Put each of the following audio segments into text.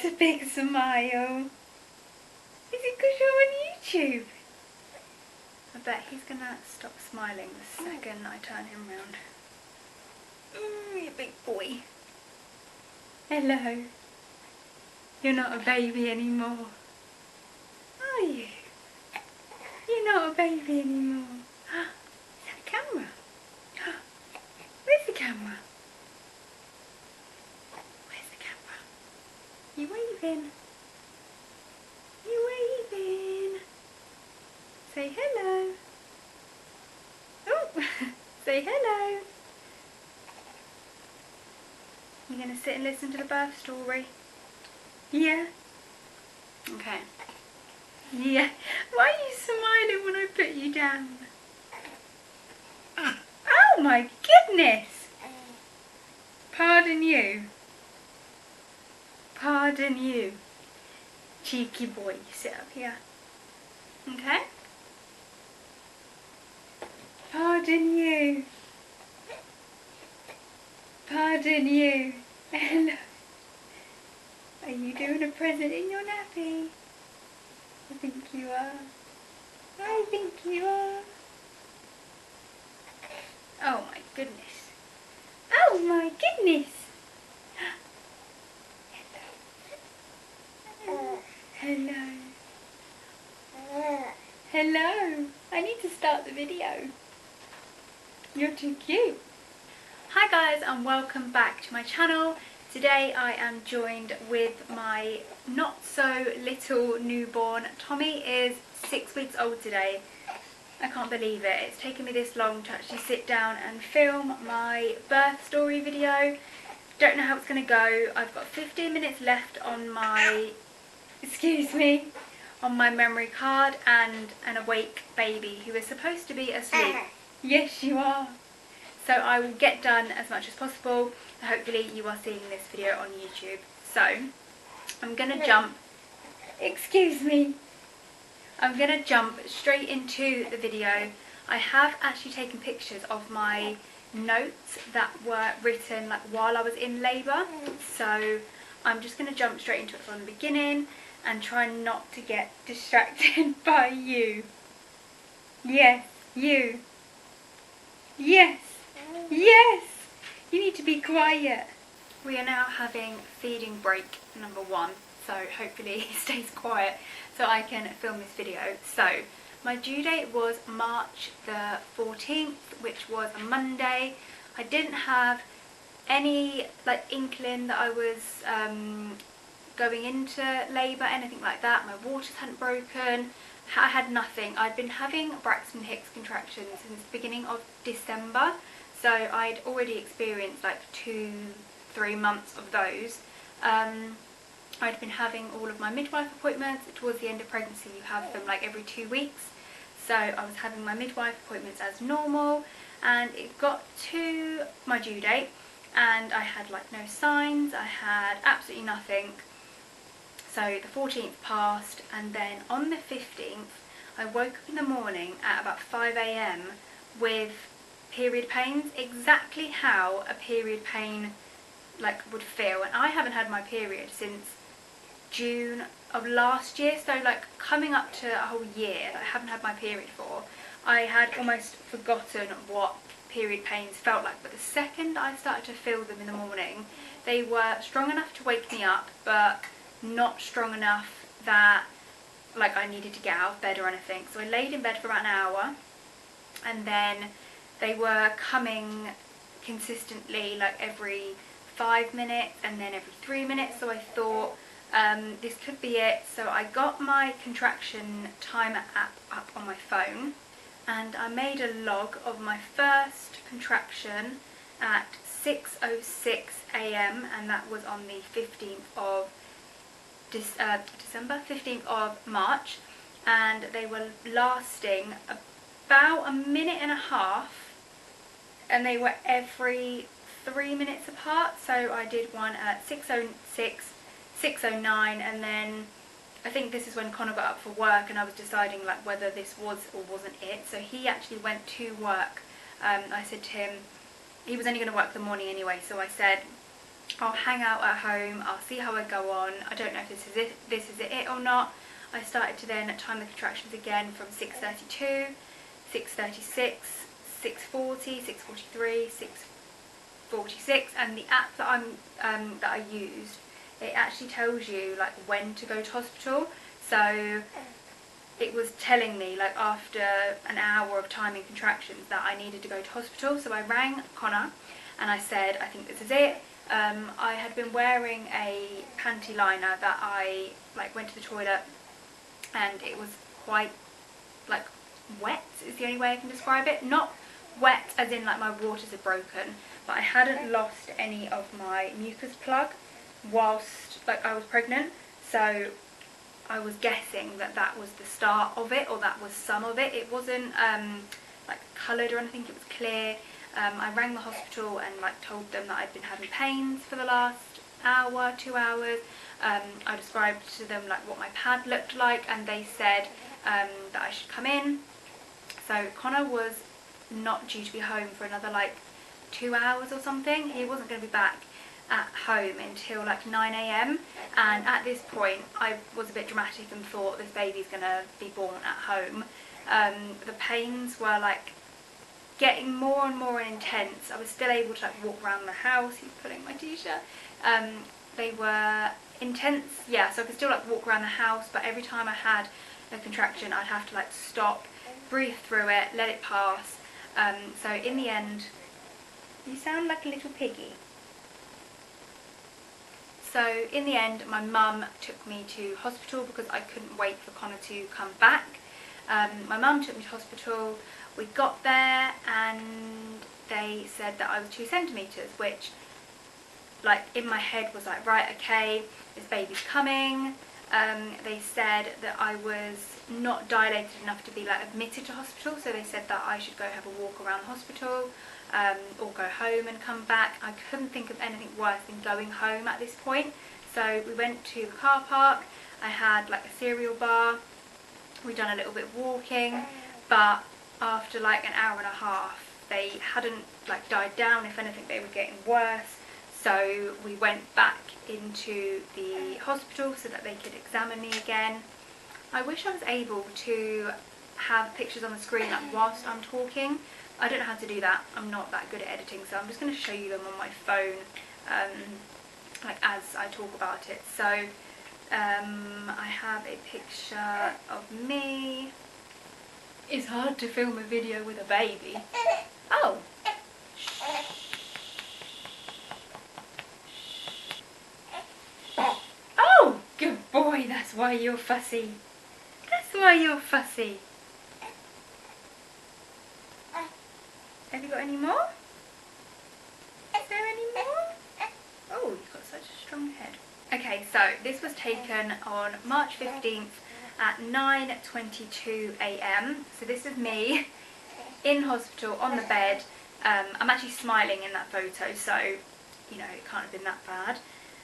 That's a big smile. Is it because you're on YouTube? I bet he's gonna stop smiling the second I turn him round. Ooh, you big boy. Hello. You're not a baby anymore. Are you? You're not a baby anymore. Is that a camera? Where's the camera? Where's the camera? You waving? You waving? Say hello. Oh, say hello. You gonna sit and listen to the birth story? Yeah? Okay. Yeah. Why are you smiling when I put you down? Oh my goodness! Pardon you. Pardon you. Cheeky boy, you sit up here. Okay? Pardon you. Pardon you. Hello. Are you doing a present in your nappy? I think you are. I think you are. Oh my goodness. Oh my goodness. Hello. Hello. Hello. I need to start the video. You're too cute. Hi guys, and welcome back to my channel. Today I am joined with my not so little newborn. Tommy is 6 weeks old today. I can't believe it. It's taken me this long to actually sit down and film my birth story video. Don't know how it's going to go. I've got 15 minutes left on my, excuse me, on my memory card, and an awake baby who is supposed to be asleep. Yes, you are. So I will get done as much as possible. Hopefully you are seeing this video on YouTube. So I'm going to jump, excuse me, I'm going to jump straight into the video. I have actually taken pictures of my notes that were written like while I was in labour. So I'm just going to jump straight into it from the beginning and try not to get distracted by you. Yes, you. Yes. Yes! You need to be quiet. We are now having feeding break number 1, so hopefully he stays quiet so I can film this video. So my due date was March the 14th, which was a Monday. I didn't have any like inkling that I was going into labour, anything like that. My waters hadn't broken. I had nothing. I'd been having Braxton Hicks contractions since the beginning of December. So I'd already experienced like 2-3 months of those. I'd been having all of my midwife appointments. Towards the end of pregnancy you have them like every 2 weeks. So I was having my midwife appointments as normal, and it got to my due date and I had like no signs. I had absolutely nothing. So the 14th passed, and then on the 15th I woke up in the morning at about 5 AM with period pains, exactly how a period pain like would feel. And I haven't had my period since June of last year, so like coming up to a whole year that I haven't had my period for. I had almost forgotten what period pains felt like, but the second I started to feel them in the morning, they were strong enough to wake me up, but not strong enough that like I needed to get out of bed or anything. So I laid in bed for about an hour, and then they were coming consistently like every 5 minutes and then every 3 minutes. So I thought this could be it. So I got my contraction timer app up on my phone, and I made a log of my first contraction at 6:06 AM, and that was on the 15th of December, 15th of March, and they were lasting about a minute and a half, and they were every 3 minutes apart. So I did one at 6:06, 6:09, and then I think this is when Connor got up for work, and I was deciding like whether this was or wasn't it. So he actually went to work. I said to him, he was only going to work the morning anyway, so I said, I'll hang out at home, I'll see how I go on. I don't know if this is it or not. I started to then time the contractions again from 6:32, 6:36, 6:40, 6:43, 6:46, and the app that that I used, it actually tells you like when to go to hospital. So it was telling me like after an hour of timing contractions that I needed to go to hospital. So I rang Connor and I said, I think this is it. I had been wearing a panty liner that I like went to the toilet and it was quite like wet is the only way I can describe it. Not wet as in like my waters had broken, but I hadn't lost any of my mucus plug whilst like I was pregnant. So I was guessing that that was the start of it, or that was some of it. It wasn't like coloured or anything, it was clear. I rang the hospital and like told them that I'd been having pains for the last hour, 2 hours. I described to them like what my pad looked like, and they said that I should come in. So Connor was not due to be home for another like 2 hours or something. He wasn't going to be back at home until like 9 AM, and at this point I was a bit dramatic and thought this baby's going to be born at home. The pains were like getting more and more intense. I was still able to like walk around the house. He's pulling my t-shirt. They were intense, yeah, so I could still like walk around the house, but every time I had a contraction I'd have to like stop, breathe through it, let it pass. So in the end, you sound like a little piggy. So in the end my mum took me to hospital because I couldn't wait for Connor to come back. My mum took me to hospital. We got there and they said that I was 2 centimetres, which like in my head was like, right, okay, this baby's coming. They said that I was not dilated enough to be like admitted to hospital, so they said that I should go have a walk around the hospital or go home and come back. I couldn't think of anything worse than going home at this point. So we went to the car park. I had like a cereal bar. We'd done a little bit of walking, but after like an hour and a half they hadn't like died down. If anything, they were getting worse. So we went back into the hospital so that they could examine me again. I wish I was able to have pictures on the screen like whilst I'm talking. I don't know how to do that. I'm not that good at editing, so I'm just going to show you them on my phone like as I talk about it. So I have a picture of me. It's hard to film a video with a baby. Oh! Oh, good boy, that's why you're fussy. That's why you're fussy. Have you got any more? Is there any more? Oh, you've got such a strong head. Okay, so this was taken on March 15th at 9:22 AM. So this is me in hospital on the bed. I'm actually smiling in that photo, so you know it can't have been that bad.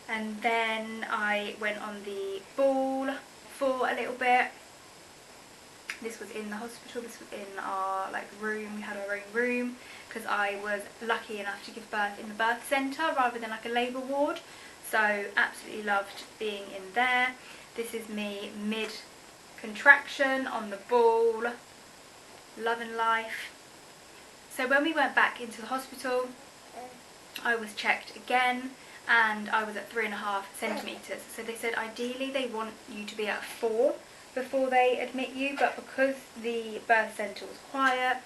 And then I went on the ball for a little bit. This was in the hospital. This was in our like room. We had our own room because I was lucky enough to give birth in the birth centre rather than like a labour ward. So absolutely loved being in there. This is me mid contraction on the ball, loving life. So when we went back into the hospital, I was checked again and I was at 3.5 centimetres. So they said ideally they want you to be at 4 before they admit you, but because the birth centre was quiet,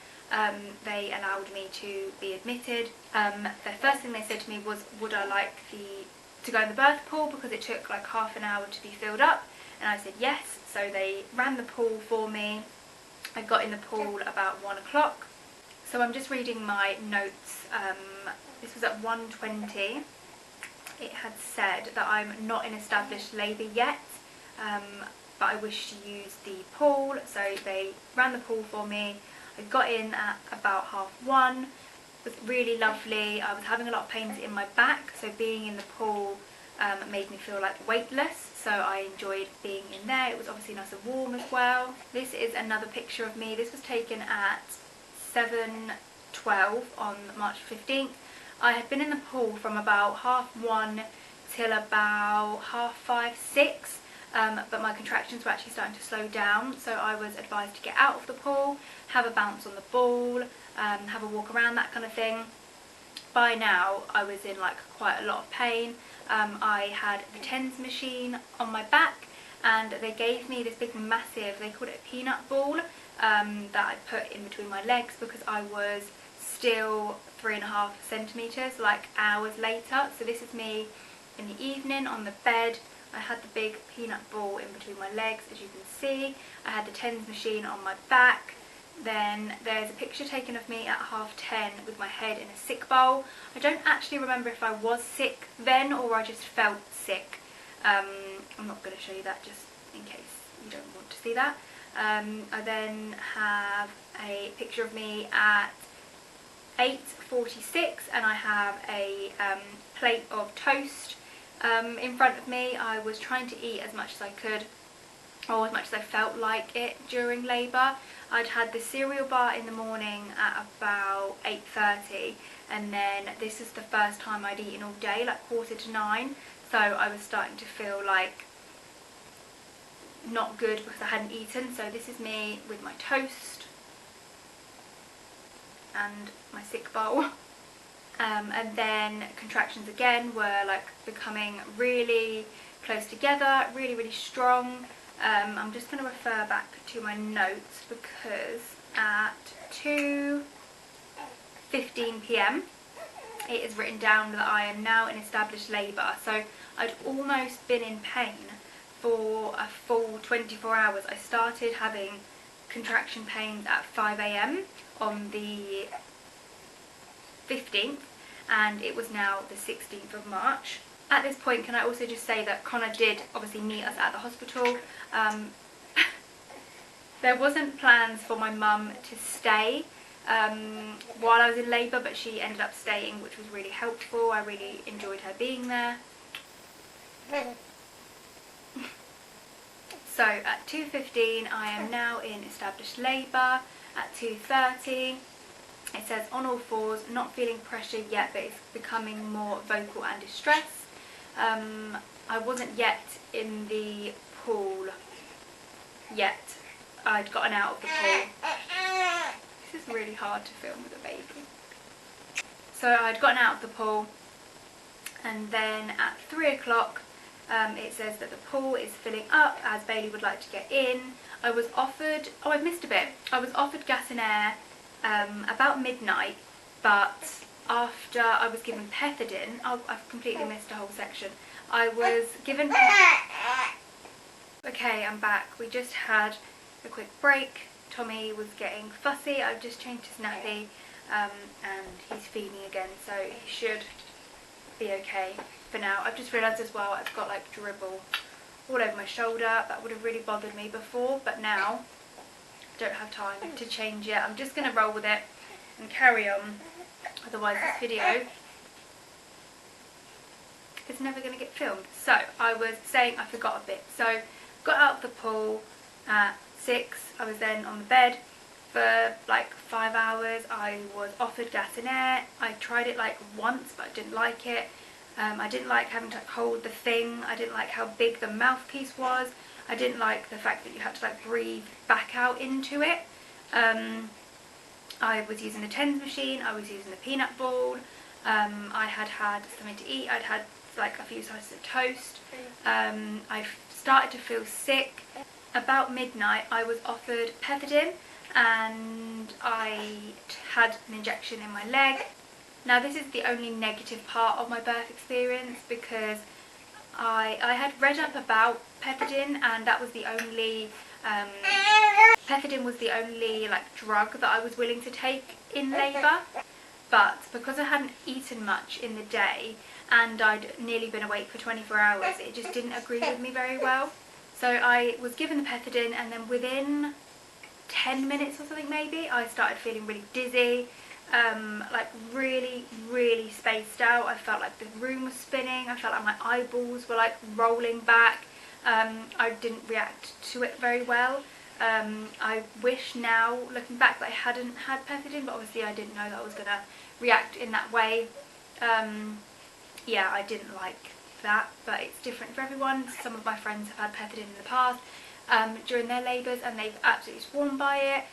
they allowed me to be admitted. The first thing they said to me was, would I like to go in the birth pool because it took like half an hour to be filled up, and I said yes. So they ran the pool for me. I got in the pool about 1 o'clock. So I'm just reading my notes. This was at 1:20. It had said that I'm not in established labour yet, but I wish to use the pool. So they ran the pool for me. I got in at about 1:30. It was really lovely. I was having a lot of pains in my back, so being in the pool made me feel like weightless, so I enjoyed being in there. It was obviously nice and warm as well. This is another picture of me. This was taken at 7:12 on March 15th. I had been in the pool from about 1:30 till about 5:30, 6, but my contractions were actually starting to slow down, so I was advised to get out of the pool, have a bounce on the ball, have a walk around, that kind of thing. By now I was in like quite a lot of pain. I had the TENS machine on my back, and they gave me this big massive, they called it a peanut ball, that I put in between my legs because I was still 3.5 centimetres, like hours later. So this is me in the evening on the bed. I had the big peanut ball in between my legs, as you can see. I had the TENS machine on my back. Then there's a picture taken of me at 10:30 with my head in a sick bowl. I don't actually remember if I was sick then or I just felt sick. I'm not going to show you that just in case you don't want to see that. I then have a picture of me at 8:46, and I have a plate of toast in front of me. I was trying to eat as much as I could, or as much as I felt like it during labour. I'd had the cereal bar in the morning at about 8:30, and then this is the first time I'd eaten all day, like 8:45, so I was starting to feel like not good because I hadn't eaten. So this is me with my toast and my sick bowl. And then contractions again were like becoming really close together, really strong. I'm just going to refer back to my notes because at 2:15 p.m. it is written down that I am now in established labour. So I'd almost been in pain for a full 24 hours. I started having contraction pains at 5 a.m. on the 15th, and it was now the 16th of March. At this point, can I also just say that Connor did obviously meet us at the hospital. There wasn't plans for my mum to stay while I was in labour, but she ended up staying, which was really helpful. I really enjoyed her being there. So at 2:15 I am now in established labour. At 2:30 it says on all fours, not feeling pressure yet, but it's becoming more vocal and distressed. I wasn't yet in the pool yet. I'd gotten out of the pool. This is really hard to film with a baby. So I'd gotten out of the pool, and then at 3 o'clock it says that the pool is filling up as Bailey would like to get in. I was offered, oh I've missed a bit, I was offered gas and air about midnight, but after I was given pethidine, oh, I've completely missed a whole section. I was given okay, I'm back. We just had a quick break. Tommy was getting fussy. I've just changed his nappy, and he's feeding again, so he should be okay for now. I've just realised as well I've got like dribble all over my shoulder. That would have really bothered me before, but now I don't have time to change it. I'm just going to roll with it and carry on. Otherwise this video is never going to get filmed. So I was saying I forgot a bit. So got out of the pool at 6. I was then on the bed for like 5 hours. I was offered gas and air. I tried it like once, but I didn't like it. I didn't like having to hold the thing. I didn't like how big the mouthpiece was. I didn't like the fact that you had to like breathe back out into it. I was using the TENS machine. I was using the peanut ball. I had had something to eat. I'd had like a few slices of toast. I started to feel sick. About midnight I was offered pethidine, and I had an injection in my leg. Now this is the only negative part of my birth experience, because I had read up about pethidine, and that was the only pethidine was the only like drug that I was willing to take in labour. But because I hadn't eaten much in the day and I'd nearly been awake for 24 hours, it just didn't agree with me very well. So I was given the pethidine, and then within 10 minutes or something maybe, I started feeling really dizzy, like really spaced out. I felt like the room was spinning. I felt like my eyeballs were like rolling back. I didn't react to it very well. I wish now, looking back, that I hadn't had pethidine, but obviously I didn't know that I was going to react in that way. Yeah, I didn't like that, but it's different for everyone. Some of my friends have had pethidine in the past during their labours, and they've absolutely sworn by it.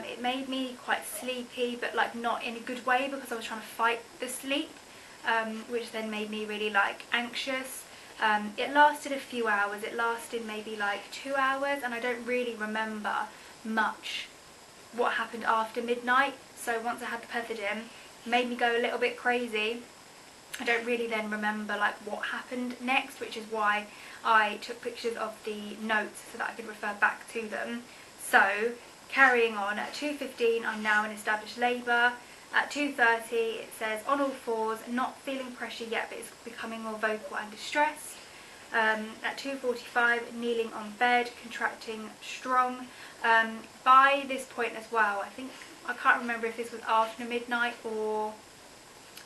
It made me quite sleepy, but like not in a good way, because I was trying to fight the sleep, which then made me really like anxious. It lasted a few hours. It lasted maybe like 2 hours, and I don't really remember much what happened after midnight. So once I had the pethidine, it made me go a little bit crazy. I don't really then remember like what happened next, which is why I took pictures of the notes so that I could refer back to them. So carrying on, at 2:15 I'm now in established labour. At 2:30 it says on all fours, not feeling pressure yet, but it's becoming more vocal and distressed. At 2:45 kneeling on bed, contracting strong. By this point as well, I can't remember if this was after midnight or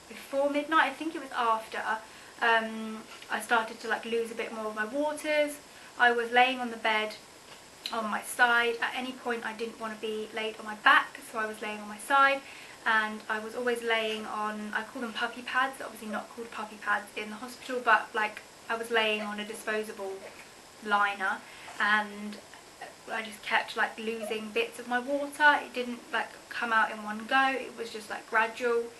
before midnight. I think it was after. I started to like lose a bit more of my waters. I was laying on the bed on my side. At any point I didn't want to be laid on my back, so I was laying on my side, and I was always laying on, I call them puppy pads, obviously not called puppy pads in the hospital, but like I was laying on a disposable liner, and I just kept like losing bits of my water. It didn't like come out in one go, it was just like gradual.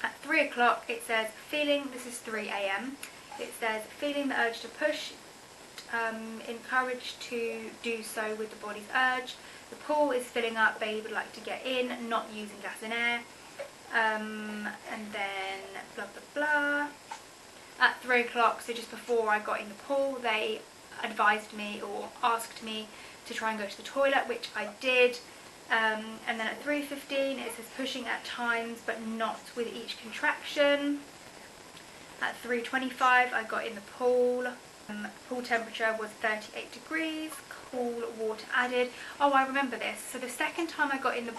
At 3 o'clock it says feeling, this is 3 AM, it says feeling the urge to push, encouraged to do so with the body's urge. The pool is filling up, Bayley would like to get in, not using gas and air. And then blah blah blah. At 3 o'clock, so just before I got in the pool, they advised me or asked me to try and go to the toilet, which I did. And then at 3:15 it says pushing at times but not with each contraction. At 3:25 I got in the pool. Pool temperature was 38 degrees, cool water added. Oh, I remember this. So the first time I got in the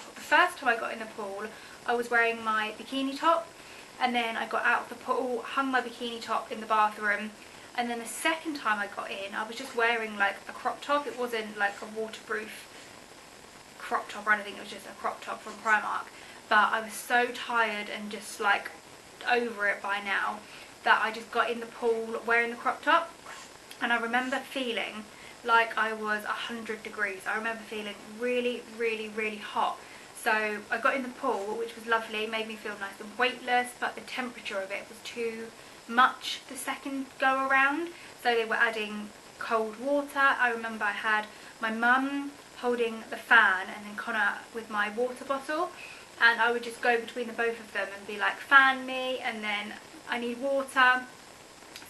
pool, I was wearing my bikini top, and then I got out of the pool, hung my bikini top in the bathroom, and then the second time I got in, I was just wearing like a crop top. It wasn't like a waterproof crop top or anything, it was just a crop top from Primark. But I was so tired and just like over it by now that I just got in the pool wearing the crop top, and I remember feeling like I was 100 degrees. I remember feeling really, really, really hot. So I got in the pool, which was lovely, made me feel nice and weightless, but the temperature of it was too much the second go around, so they were adding cold water. I remember I had my mum holding the fan and then Connor with my water bottle, and I would just go between the both of them and be like, fan me, and then I need water.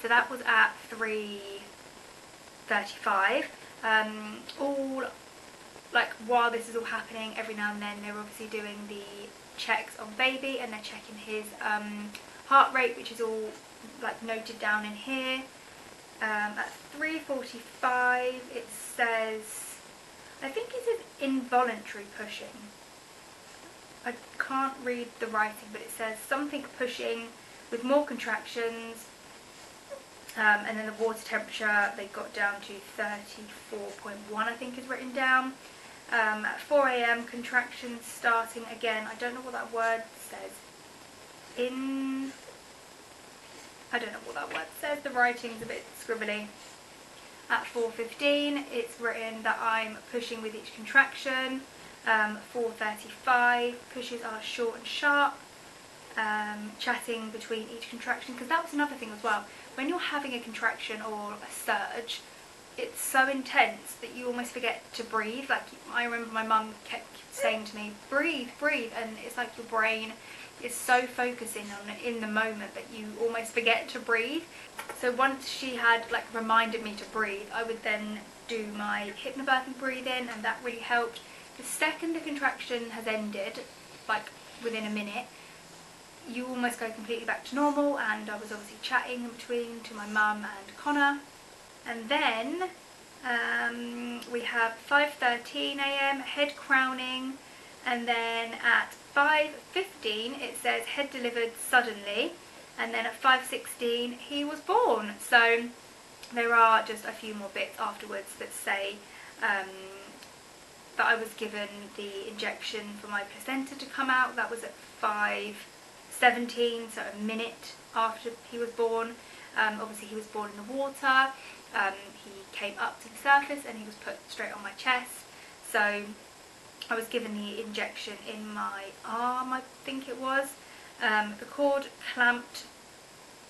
So that was at 3:35. All like while this is all happening, every now and then they're obviously doing the checks on baby, and they're checking his heart rate, which is all like noted down in here. At 3:45 it says, I think it says involuntary pushing. I can't read the writing, but it says something pushing with more contractions, and then the water temperature they got down to 34.1, I think is written down. At 4 AM contractions starting again. I don't know what that word says. I don't know what that word says, the writing's a bit scribbly. At 4:15 it's written that I'm pushing with each contraction. 4:35 pushes are short and sharp. Chatting between each contraction, because that was another thing as well. When you're having a contraction or a surge, it's so intense that you almost forget to breathe. Like I remember my mum kept saying to me, breathe, breathe, and it's like your brain is so focusing on it in the moment that you almost forget to breathe. So once she had like reminded me to breathe, I would then do my hypnobirthing breathing, and that really helped. The second the contraction has ended, like within a minute, you almost go completely back to normal, and I was obviously chatting in between to my mum and Connor. And then we have 5:13 AM head crowning, and then at 5:15 it says head delivered suddenly, and then at 5:16 he was born. So there are just a few more bits afterwards that say that I was given the injection for my placenta to come out. That was at 5:16 17, so a minute after he was born. Obviously he was born in the water. He came up to the surface and he was put straight on my chest. So I was given the injection in my arm, I think it was. The cord clamped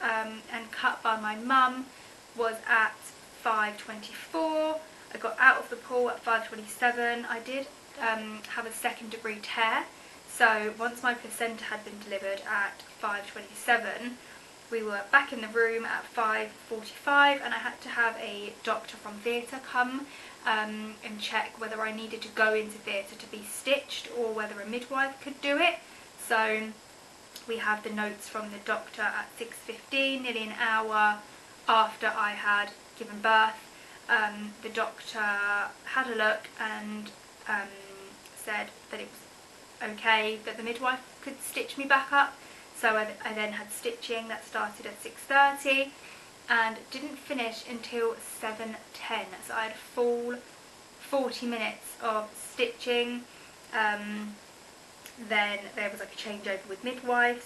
and cut by my mum was at 5:24. I got out of the pool at 5:27. I did have a second degree tear, so once my placenta had been delivered at 5:27, we were back in the room at 5:45, and I had to have a doctor from theatre come and check whether I needed to go into theatre to be stitched or whether a midwife could do it. So we have the notes from the doctor at 6:15, nearly an hour after I had given birth. The doctor had a look and said that it was okay, that the midwife could stitch me back up. So I then had stitching that started at 6:30 and didn't finish until 7:10. So I had a full 40 minutes of stitching. Then there was like a changeover with midwives,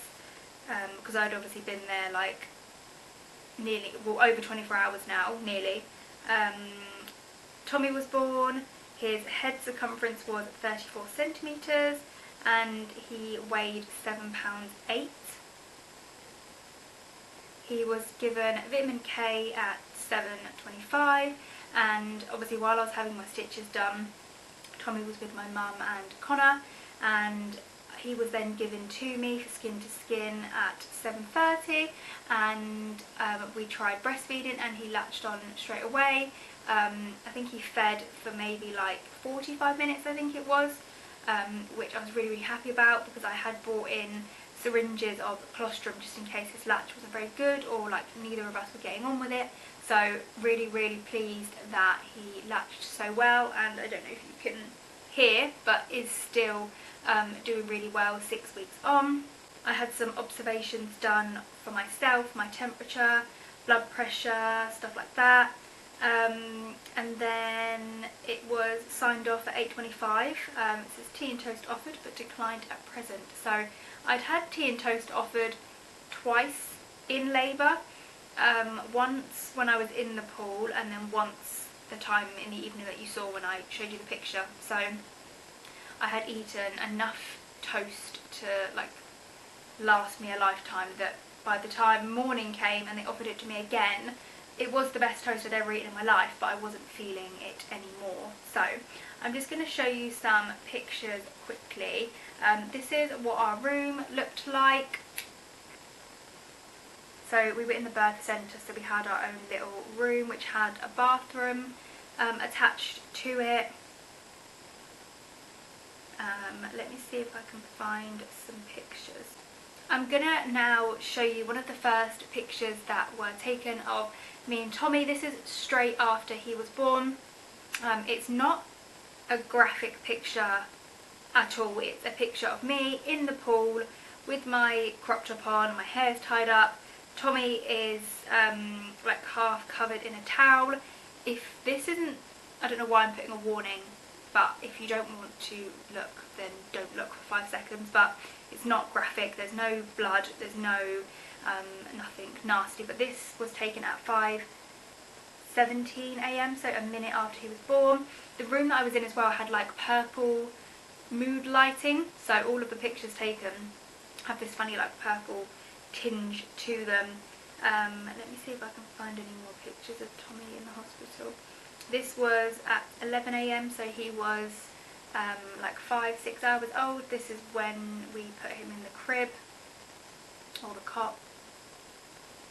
because I'd obviously been there like nearly, well, over 24 hours now, nearly. Tommy was born. His head circumference was 34 centimetres and he weighed 7 pounds 8. He was given vitamin K at 7:25, and obviously while I was having my stitches done, Tommy was with my mum and Connor, and he was then given to me for skin to skin at 7:30, and we tried breastfeeding and he latched on straight away. I think he fed for maybe like 45 minutes, I think it was, which I was really, really happy about, because I had brought in syringes of colostrum just in case his latch wasn't very good or like neither of us were getting on with it. So really, really pleased that he latched so well, and I don't know if you can hear, but is still doing really well 6 weeks on. I had some observations done for myself, my temperature, blood pressure, stuff like that. And then it was signed off at 8:25. It says tea and toast offered but declined at present. So I'd had tea and toast offered twice in labour, once when I was in the pool and then once the time in the evening that you saw when I showed you the picture. So I had eaten enough toast to like last me a lifetime, that by the time morning came and they offered it to me again, it was the best toast I'd ever eaten in my life, but I wasn't feeling it anymore. So I'm just going to show you some pictures quickly. This is what our room looked like. So we were in the birth centre, so we had our own little room which had a bathroom attached to it. Let me see if I can find some pictures. I'm gonna now show you one of the first pictures that were taken of me and Tommy. This is straight after he was born. It's not a graphic picture at all. It's a picture of me in the pool with my crop top on, my hair's tied up. Tommy is like half covered in a towel. If this isn't, I don't know why I'm putting a warning, but if you don't want to look, then don't look for 5 seconds. But it's not graphic, there's no blood, there's no nothing nasty. But this was taken at 5:17 AM, so a minute after he was born. The room that I was in as well had like purple mood lighting, so all of the pictures taken have this funny like purple tinge to them. Let me see if I can find any more pictures of Tommy in the hospital. This was at 11 AM, so he was like 5-6 hours old. This is when we put him in the crib or the cot.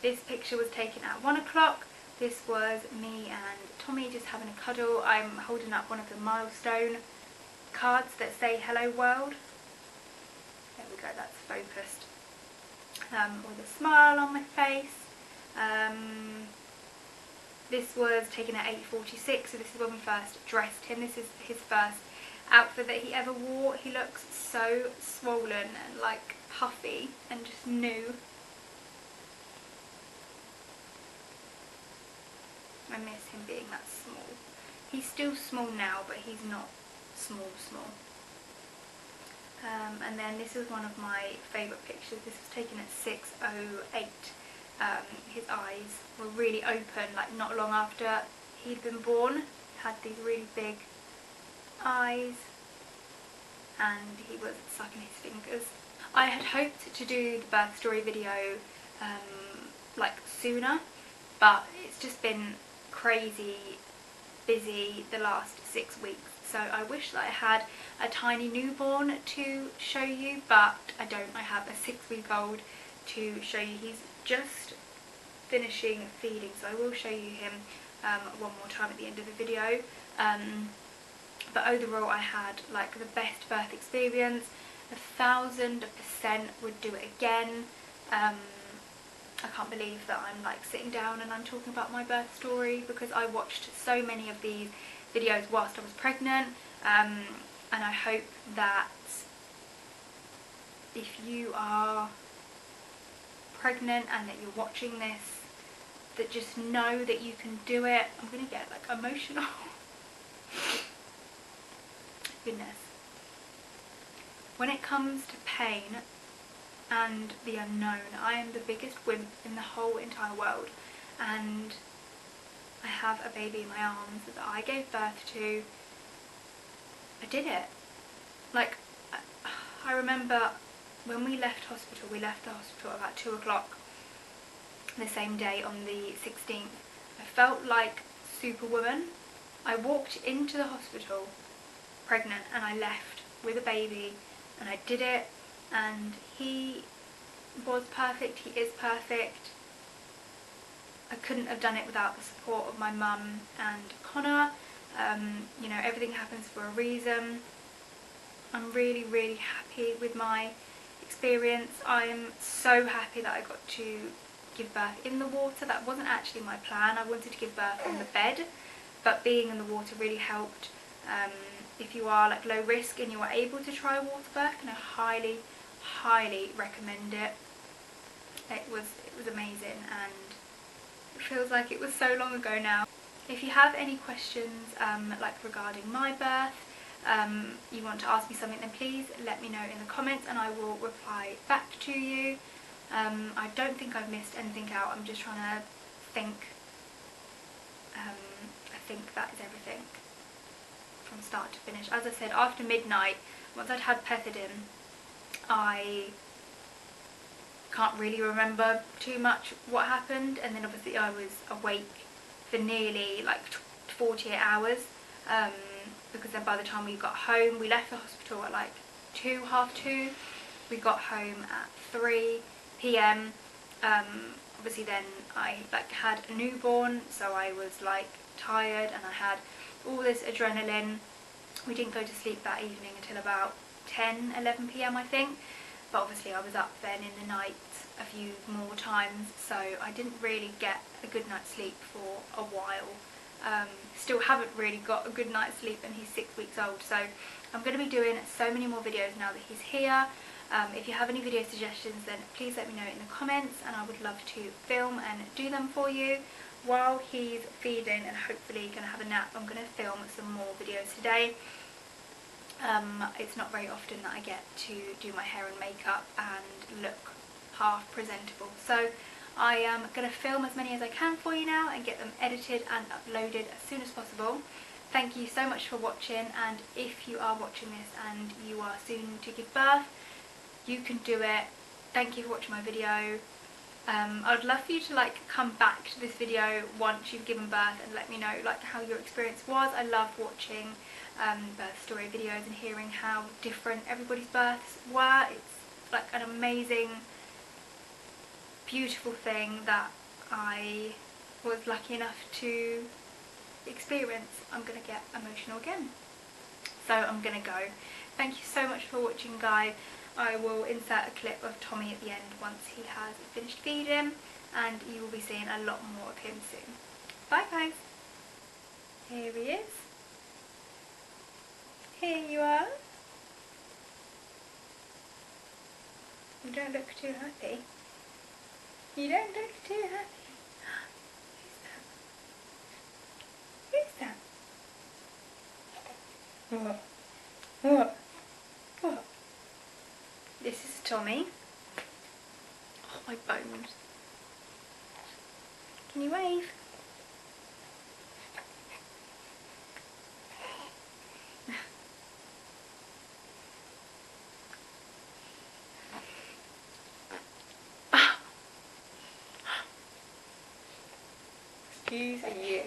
This picture was taken at 1 o'clock. This was me and Tommy just having a cuddle. I'm holding up one of the milestone cards that say hello world. There we go, that's focused. With a smile on my face. This was taken at 8:46, so this is when we first dressed him. This is his first outfit that he ever wore. He looks so swollen and like puffy and just new. I miss him being that small. He's still small now, but he's not small. And then this is one of my favourite pictures. This was taken at 6:08. His eyes were really open, like not long after he'd been born. Had these really big eyes and he was sucking his fingers. I had hoped to do the birth story video like sooner, but it's just been crazy busy the last 6 weeks. So I wish that I had a tiny newborn to show you, but I don't. I have a 6-week-old to show you. He's just finishing feeding, so I will show you him one more time at the end of the video. But overall I had like the best birth experience. 1000% would do it again. I can't believe that I'm like sitting down and I'm talking about my birth story, because I watched so many of these videos whilst I was pregnant, and I hope that if you are pregnant and that you're watching this, that just know that you can do it. I'm gonna get like emotional. Goodness. When it comes to pain and the unknown, I am the biggest wimp in the whole entire world, and I have a baby in my arms that I gave birth to. I did it. Like, I remember when we left the hospital about 2 o'clock the same day on the 16th. I felt like Superwoman. I walked into the hospital pregnant and I left with a baby, and I did it, and he was perfect, he is perfect. I couldn't have done it without the support of my mum and Connor. You know, everything happens for a reason. I'm really, really happy with my experience. I'm so happy that I got to give birth in the water. That wasn't actually my plan. I wanted to give birth on the bed, but being in the water really helped. If you are like low risk and you are able to try water birth, and I highly, highly recommend it. It was amazing, and it feels like it was so long ago now. If you have any questions like regarding my birth, you want to ask me something, then please let me know in the comments and I will reply back to you. I don't think I've missed anything out. I'm just trying to think. I think that is everything from start to finish. As I said, after midnight, once I'd had pethidine, I can't really remember too much what happened, and then obviously I was awake for nearly like 48 hours, because then by the time we got home, we left the hospital at like half two, we got home at 3 p.m. Obviously then I like had a newborn, so I was like tired and I had all this adrenaline. We didn't go to sleep that evening until about 11 p.m. I think, but obviously I was up then in the night a few more times, so I didn't really get a good night's sleep for a while. Still haven't really got a good night's sleep, and he's 6 weeks old, so I'm going to be doing so many more videos now that he's here. If you have any video suggestions, then please let me know in the comments, and I would love to film and do them for you while he's feeding and hopefully going to have a nap. I'm going to film some more videos today. It's not very often that I get to do my hair and makeup and look half presentable, so I am going to film as many as I can for you now and get them edited and uploaded as soon as possible. Thank you so much for watching, and if you are watching this and you are soon to give birth, you can do it. Thank you for watching my video. I would love for you to like come back to this video once you've given birth and let me know like how your experience was. I love watching birth story videos and hearing how different everybody's births were. It's like an amazing, beautiful thing that I was lucky enough to experience. I'm gonna get emotional again, so I'm gonna go. Thank you so much for watching, guys. I will insert a clip of Tommy at the end once he has finished feeding, and you will be seeing a lot more of him soon. Bye guys. Here he is. Here you are. You don't look too happy. You don't look too happy. Who's that? Who's that? What? What? Tommy. Oh, my bones. Can you wave? Excuse you.